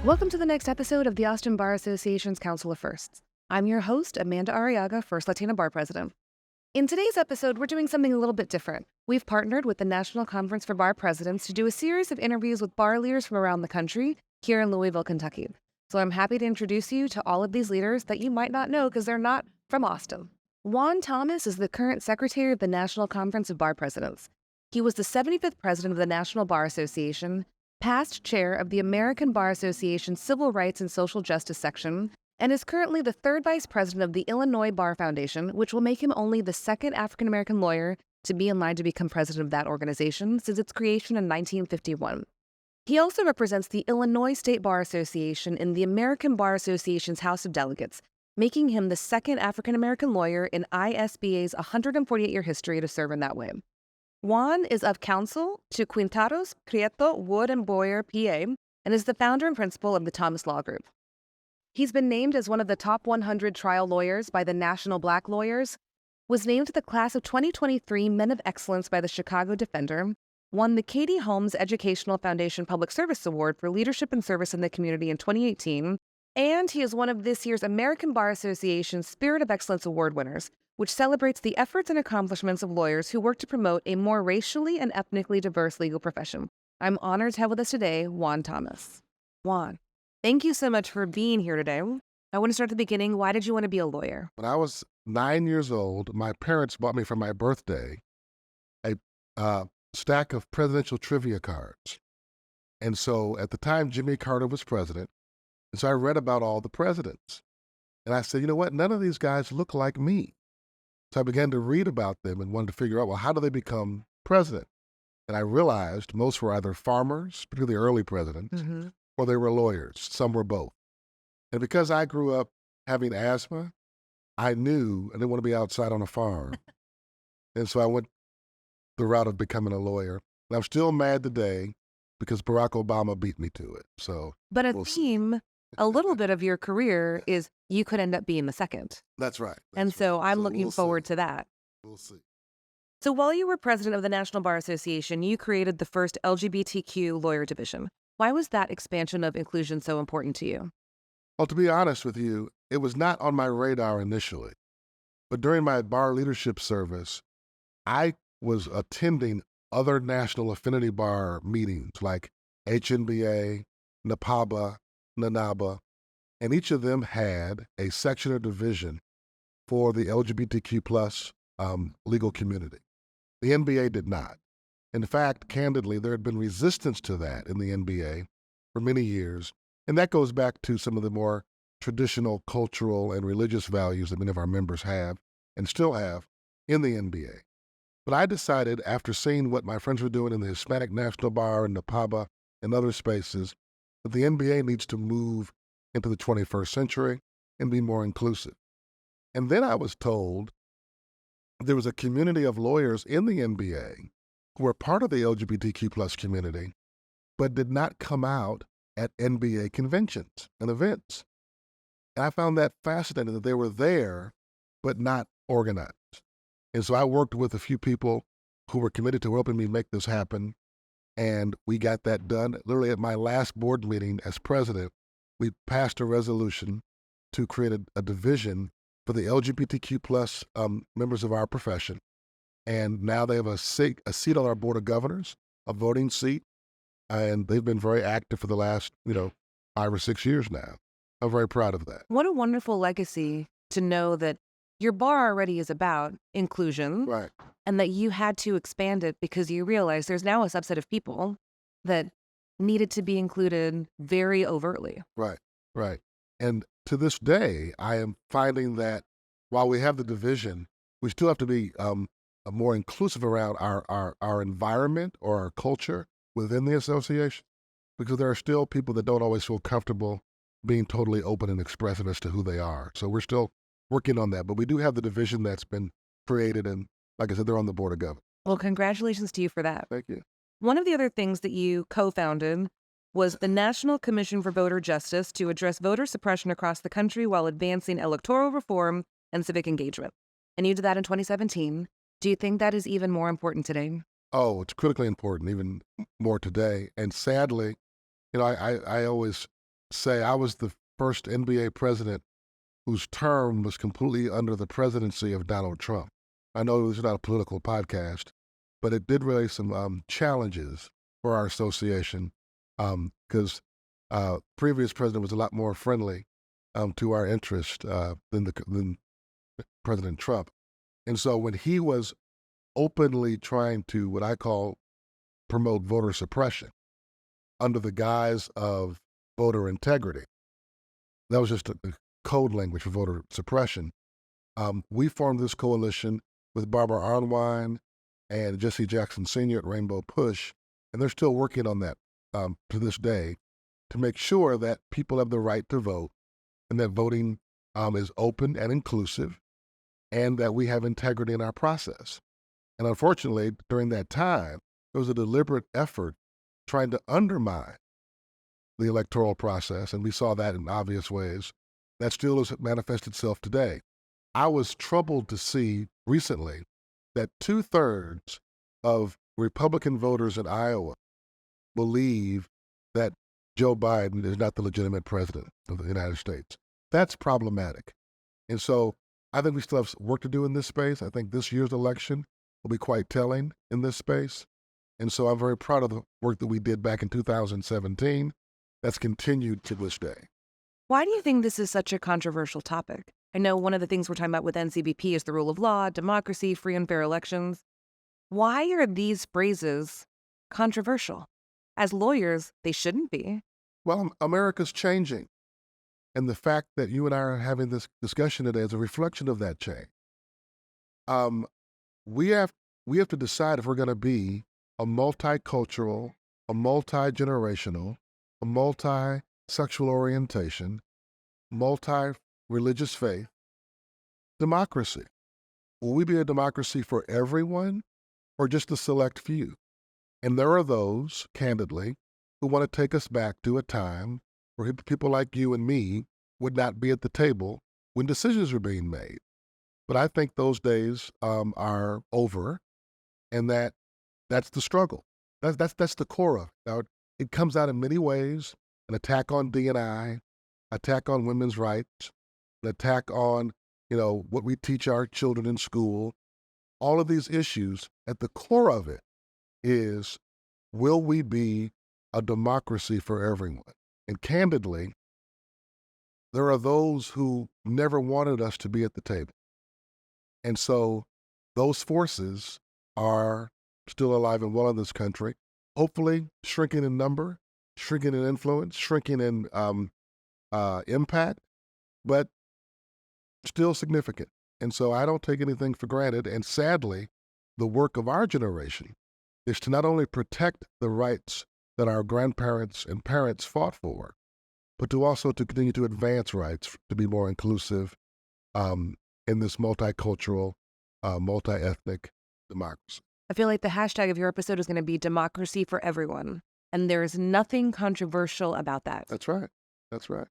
Welcome to the next episode of the Austin Bar Association's Council of Firsts. I'm your host, Amanda Arriaga, First Latina Bar President. In today's episode, we're doing something a little bit different. We've partnered with the National Conference for Bar Presidents to do a series of interviews with bar leaders from around the country here in Louisville, Kentucky. So I'm happy to introduce you to all of these leaders that you might not know because they're not from Austin. Juan Thomas is the current secretary of the National Conference of Bar Presidents. He was the 75th president of the National Bar Association, past chair of the American Bar Association's Civil Rights and Social Justice section, and is currently the third vice president of the Illinois Bar Foundation, which will make him only the second African-American lawyer to be in line to become president of that organization since its creation in 1951. He also represents the Illinois State Bar Association in the American Bar Association's House of Delegates, making him the second African-American lawyer in ISBA's 148-year history to serve in that way. Juan is of counsel to Quintaros, Prieto, Wood & Boyer, PA, and is the founder and principal of the Thomas Law Group. He's been named as one of the top 100 trial lawyers by the National Black Lawyers, was named to the class of 2023 Men of Excellence by the Chicago Defender, won the Katie Holmes Educational Foundation Public Service Award for Leadership and Service in the Community in 2018, and he is one of this year's American Bar Association Spirit of Excellence Award winners, which celebrates the efforts and accomplishments of lawyers who work to promote a more racially and ethnically diverse legal profession. I'm honored to have with us today Juan Thomas. Juan, thank you so much for being here today. I want to start at the beginning. Why did you want to be a lawyer? When I was 9 years old, my parents bought me for my birthday a stack of presidential trivia cards. And so at the time, Jimmy Carter was president. And so I read about all the presidents. And I said, you know what? None of these guys look like me. So I began to read about them and wanted to figure out, well, how do they become president? And I realized most were either farmers, particularly early presidents, or they were lawyers. Some were both. And because I grew up having asthma, I knew I didn't want to be outside on a farm. And so I went the route of becoming a lawyer. And I'm still mad today because Barack Obama beat me to it. So, But a little bit of your career is you could end up being the second. That's right. And so I'm looking forward to that. We'll see. So while you were president of the National Bar Association, you created the first LGBTQ lawyer division. Why was that expansion of inclusion so important to you? Well, to be honest with you, it was not on my radar initially. But during my bar leadership service, I was attending other national affinity bar meetings like HNBA, NAPABA, NANABA, and each of them had a section or division for the LGBTQ plus legal community. The NBA did not. In fact, candidly, there had been resistance to that in the NBA for many years, and that goes back to some of the more traditional cultural and religious values that many of our members have and still have in the NBA. But I decided, after seeing what my friends were doing in the Hispanic National Bar and NAPABA and other spaces, that the NBA needs to move into the 21st century and be more inclusive. And then I was told there was a community of lawyers in the NBA who were part of the LGBTQ plus community, but did not come out at NBA conventions and events. And I found that fascinating that they were there, but not organized. And so I worked with a few people who were committed to helping me make this happen. And we got that done. Literally at my last board meeting as president, we passed a resolution to create a division for the LGBTQ plus members of our profession. And now they have a seat on our board of governors, a voting seat. And they've been very active for the last, 5 or 6 years now. I'm very proud of that. What a wonderful legacy to know that your bar already is about inclusion, Right. and that you had to expand it because you realized there's now a subset of people that needed to be included very overtly. Right, right. And to this day, I am finding that while we have the division, we still have to be more inclusive around our environment or our culture within the association, because there are still people that don't always feel comfortable being totally open and expressive as to who they are. So we're still working on that, but we do have the division that's been created, and like I said, they're on the board of governors. Well, congratulations to you for that. Thank you. One of the other things that you co-founded was the National Commission for Voter Justice to address voter suppression across the country while advancing electoral reform and civic engagement. And you did that in 2017. Do you think that is even more important today? Oh, it's critically important, even more today. And sadly, I always say I was the first NBA president whose term was completely under the presidency of Donald Trump. I know this is not a political podcast, but it did raise some challenges for our association because previous president was a lot more friendly to our interest than President Trump. And so when he was openly trying to, what I call, promote voter suppression under the guise of voter integrity, that was just a code language for voter suppression. We formed this coalition with Barbara Arnwine and Jesse Jackson Sr. at Rainbow Push, and they're still working on that to this day to make sure that people have the right to vote and that voting is open and inclusive and that we have integrity in our process. And unfortunately, during that time, there was a deliberate effort trying to undermine the electoral process, and we saw that in obvious ways. That still has manifested itself today. I was troubled to see recently that 2/3 of Republican voters in Iowa believe that Joe Biden is not the legitimate president of the United States. That's problematic. And so I think we still have work to do in this space. I think this year's election will be quite telling in this space. And so I'm very proud of the work that we did back in 2017. That's continued to this day. Why do you think this is such a controversial topic? I know one of the things we're talking about with NCBP is the rule of law, democracy, free and fair elections. Why are these phrases controversial? As lawyers, they shouldn't be. Well, America's changing. And the fact that you and I are having this discussion today is a reflection of that change. We have to decide if we're going to be a multicultural, a multi-generational, a multi-sexual orientation, multi-religious faith democracy. Will we be a democracy for everyone or just a select few? And there are those, candidly, who want to take us back to a time where people like you and me would not be at the table when decisions were being made. But I think those days are over, and that's the struggle. That's the core of it. Now, it comes out in many ways: an attack on D&I, attack on women's rights, an attack on what we teach our children in school. All of these issues, at the core of it, is will we be a democracy for everyone? And candidly, there are those who never wanted us to be at the table. And so those forces are still alive and well in this country, hopefully shrinking in number, shrinking in influence, shrinking in impact, but still significant. And so I don't take anything for granted. And sadly, the work of our generation is to not only protect the rights that our grandparents and parents fought for, but to also to continue to advance rights to be more inclusive in this multicultural, multi-ethnic democracy. I feel like the hashtag of your episode is going to be democracy for everyone. And there's nothing controversial about that. That's right. That's right.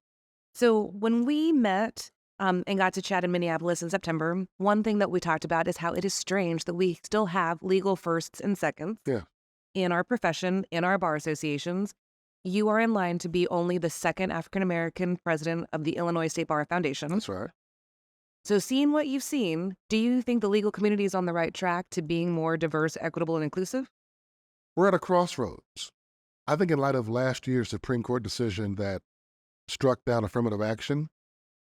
So when we met and got to chat in Minneapolis in September, one thing that we talked about is how it is strange that we still have legal firsts and seconds in our profession, in our bar associations. You are in line to be only the second African-American president of the Illinois State Bar Foundation. That's right. So seeing what you've seen, do you think the legal community is on the right track to being more diverse, equitable, and inclusive? We're at a crossroads. I think in light of last year's Supreme Court decision that struck down affirmative action,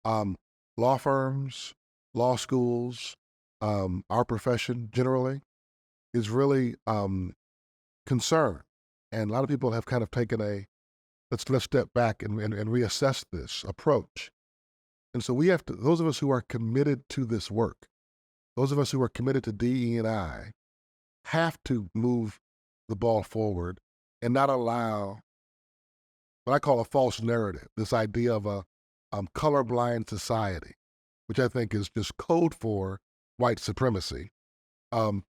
law firms, law schools, our profession generally is really concerned. And a lot of people have kind of taken let's step back and reassess this approach. And so we have to, those of us who are committed to this work, those of us who are committed to DE&I, have to move the ball forward and not allow what I call a false narrative, this idea of a colorblind society, which I think is just code for white supremacy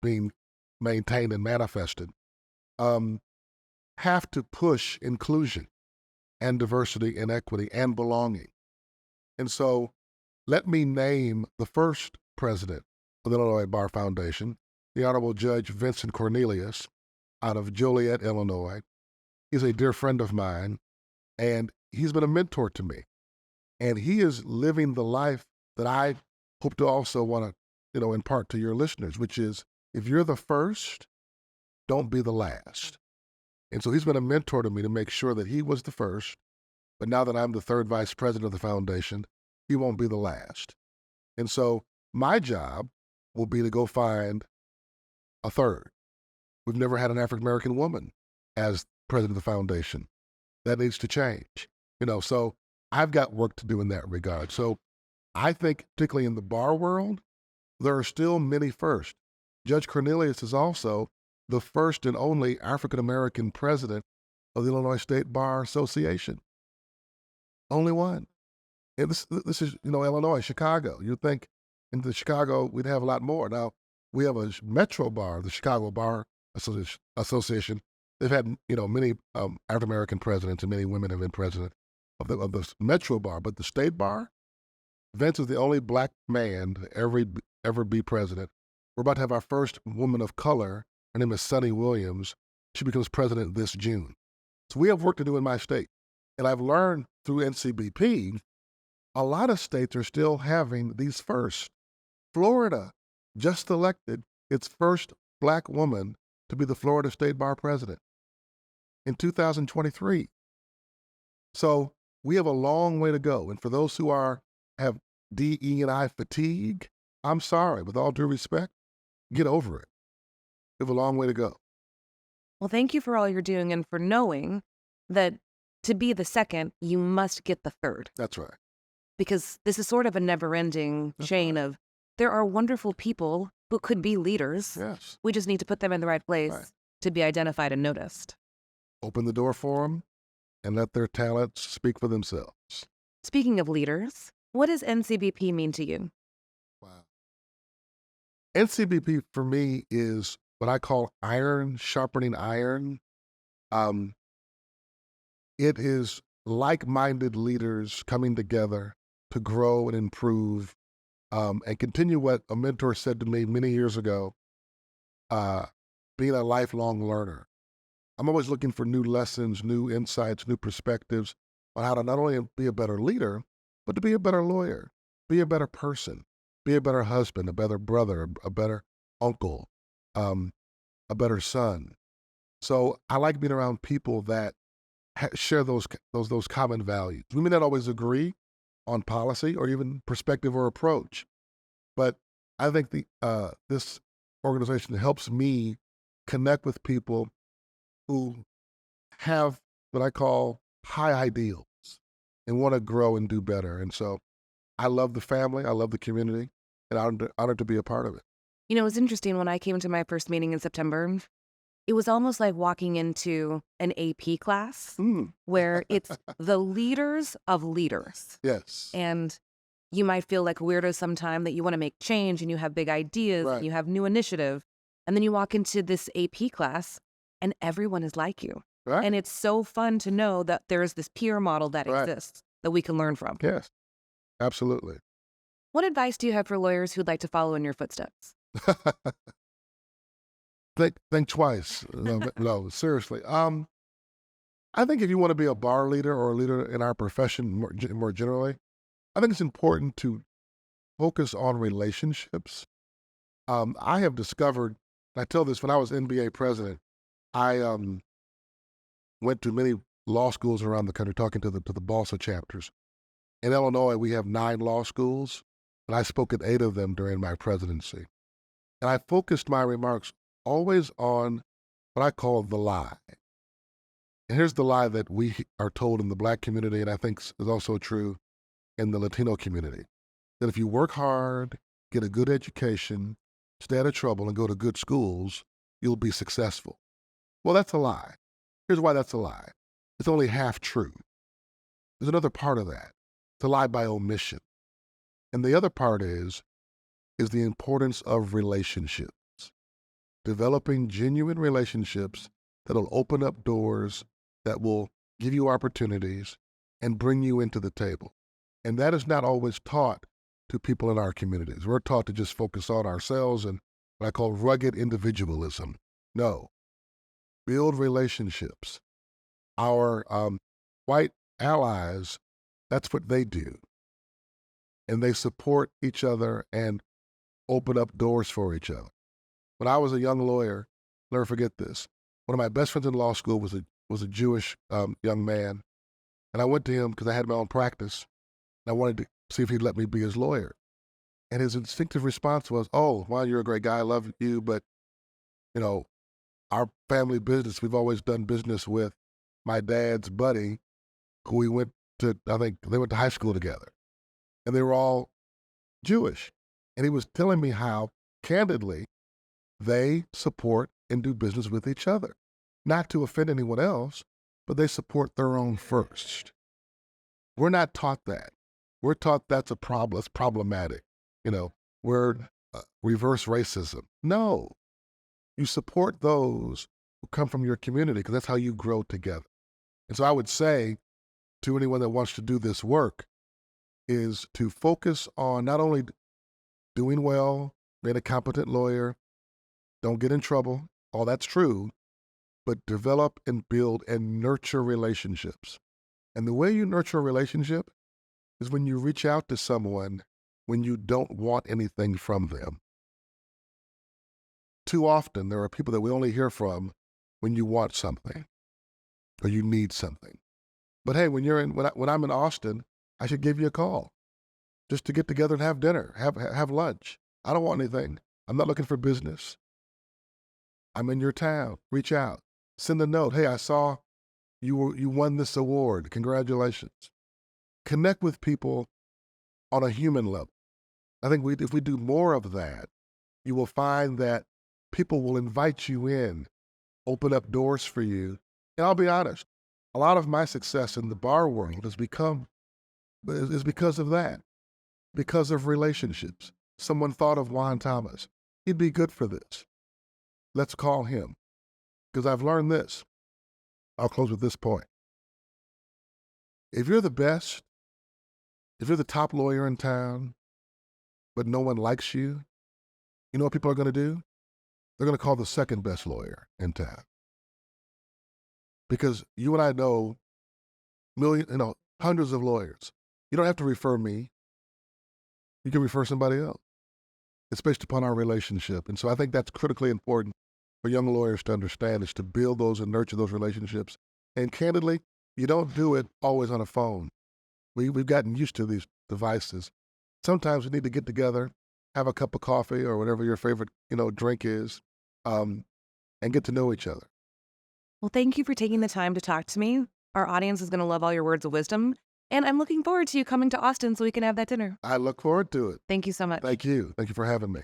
being maintained and manifested, have to push inclusion and diversity and equity and belonging. And so let me name the first president of the Illinois Bar Foundation, the Honorable Judge Vincent Cornelius out of Joliet, Illinois. He's a dear friend of mine, and he's been a mentor to me. And he is living the life that I hope to also want to, impart to your listeners, which is if you're the first, don't be the last. And so he's been a mentor to me to make sure that he was the first, but now that I'm the third vice president of the foundation, he won't be the last. And so my job will be to go find a third. We've never had an African American woman as president of the foundation. That needs to change. So I've got work to do in that regard. So I think, particularly in the bar world, there are still many firsts. Judge Cornelius is also the first and only African American president of the Illinois State Bar Association. Only one. And this is, Illinois, Chicago. You'd think in Chicago we'd have a lot more. Now, we have a metro bar, the Chicago Bar Association. They've had, many African American presidents, and many women have been president of the metro bar. But the state bar, Vince is the only black man to ever be president. We're about to have our first woman of color. Her name is Sunny Williams. She becomes president this June. So we have work to do in my state. And I've learned through NCBP, a lot of states are still having these firsts. Florida just elected its first black woman to be the Florida State Bar president in 2023. So we have a long way to go. And for those who have DE&I fatigue, I'm sorry, with all due respect, get over it. We have a long way to go. Well, thank you for all you're doing and for knowing that to be the second, you must get the third. That's right. Because this is sort of a never-ending chain of there are wonderful people who could be leaders. Yes. We just need to put them in the right place to be identified and noticed. Open the door for them and let their talents speak for themselves. Speaking of leaders, what does NCBP mean to you? Wow. NCBP for me is what I call iron sharpening iron. It is like-minded leaders coming together to grow and improve and continue what a mentor said to me many years ago, being a lifelong learner. I'm always looking for new lessons, new insights, new perspectives on how to not only be a better leader, but to be a better lawyer, be a better person, be a better husband, a better brother, a better uncle, a better son. So I like being around people that share those common values. We may not always agree on policy or even perspective or approach, but I think this organization helps me connect with people who have what I call high ideals and want to grow and do better. And so I love the family, I love the community, and I'm honored to be a part of it. It was interesting when I came to my first meeting in September. It was almost like walking into an AP class where it's the leaders of leaders. Yes. And you might feel like weirdos sometime that you want to make change and you have big ideas and you have new initiative. And then you walk into this AP class and everyone is like you. Right. And it's so fun to know that there's this peer model that exists that we can learn from. Yes, absolutely. What advice do you have for lawyers who'd like to follow in your footsteps? Think twice. No, seriously. I think if you want to be a bar leader or a leader in our profession more generally, I think it's important to focus on relationships. I have discovered, and I tell this when I was NBA president, I went to many law schools around the country talking to the BALSA chapters. In Illinois, we have 9 law schools, and I spoke at 8 of them during my presidency. And I focused my remarks always on what I call the lie. And here's the lie that we are told in the Black community, and I think is also true in the Latino community, that if you work hard, get a good education, stay out of trouble, and go to good schools, you'll be successful. Well, that's a lie. Here's why that's a lie. It's only half true. There's another part of that. It's a lie by omission. And the other part is the importance of relationships. Developing genuine relationships that will open up doors, that will give you opportunities and bring you into the table. And that is not always taught to people in our communities. We're taught to just focus on ourselves and what I call rugged individualism. No. Build relationships. Our white allies, that's what they do. And they support each other and open up doors for each other. When I was a young lawyer, never forget this. One of my best friends in law school was a Jewish young man, and I went to him because I had my own practice, and I wanted to see if he'd let me be his lawyer. And his instinctive response was, "Oh, well, you're a great guy, I love you, but you know, our family business, we've always done business with my dad's buddy, who we went to, I think they went to high school together, and they were all Jewish." And he was telling me how, candidly, they support and do business with each other. Not to offend anyone else, but they support their own first. We're not taught that. We're taught that's a problem, it's problematic. We're reverse racism. No, you support those who come from your community because that's how you grow together. And so I would say to anyone that wants to do this work is to focus on not only doing well, being a competent lawyer, don't get in trouble, all that's true, but develop and build and nurture relationships. And the way you nurture a relationship is when you reach out to someone when you don't want anything from them. Too often, there are people that we only hear from when you want something or you need something. But hey, when I'm in Austin, I should give you a call just to get together and have dinner, have lunch. I don't want anything. I'm not looking for business. I'm in your town. Reach out. Send a note. Hey, I saw you won this award. Congratulations. Connect with people on a human level. I think if we do more of that, you will find that people will invite you in, open up doors for you. And I'll be honest, a lot of my success in the bar world is because of that, because of relationships. Someone thought of Juan Thomas. He'd be good for this. Let's call him. Because I've learned this. I'll close with this point. If you're the best, if you're the top lawyer in town, but no one likes you, you know what people are going to do? They're going to call the second best lawyer in town. Because you and I know hundreds of lawyers. You don't have to refer me. You can refer somebody else. It's based upon our relationship. And so I think that's critically important for young lawyers to understand, is to build those and nurture those relationships. And candidly, you don't do it always on a phone. We've gotten used to these devices. Sometimes we need to get together, have a cup of coffee or whatever your favorite, drink is, and get to know each other. Well, thank you for taking the time to talk to me. Our audience is going to love all your words of wisdom. And I'm looking forward to you coming to Austin so we can have that dinner. I look forward to it. Thank you so much. Thank you. Thank you for having me.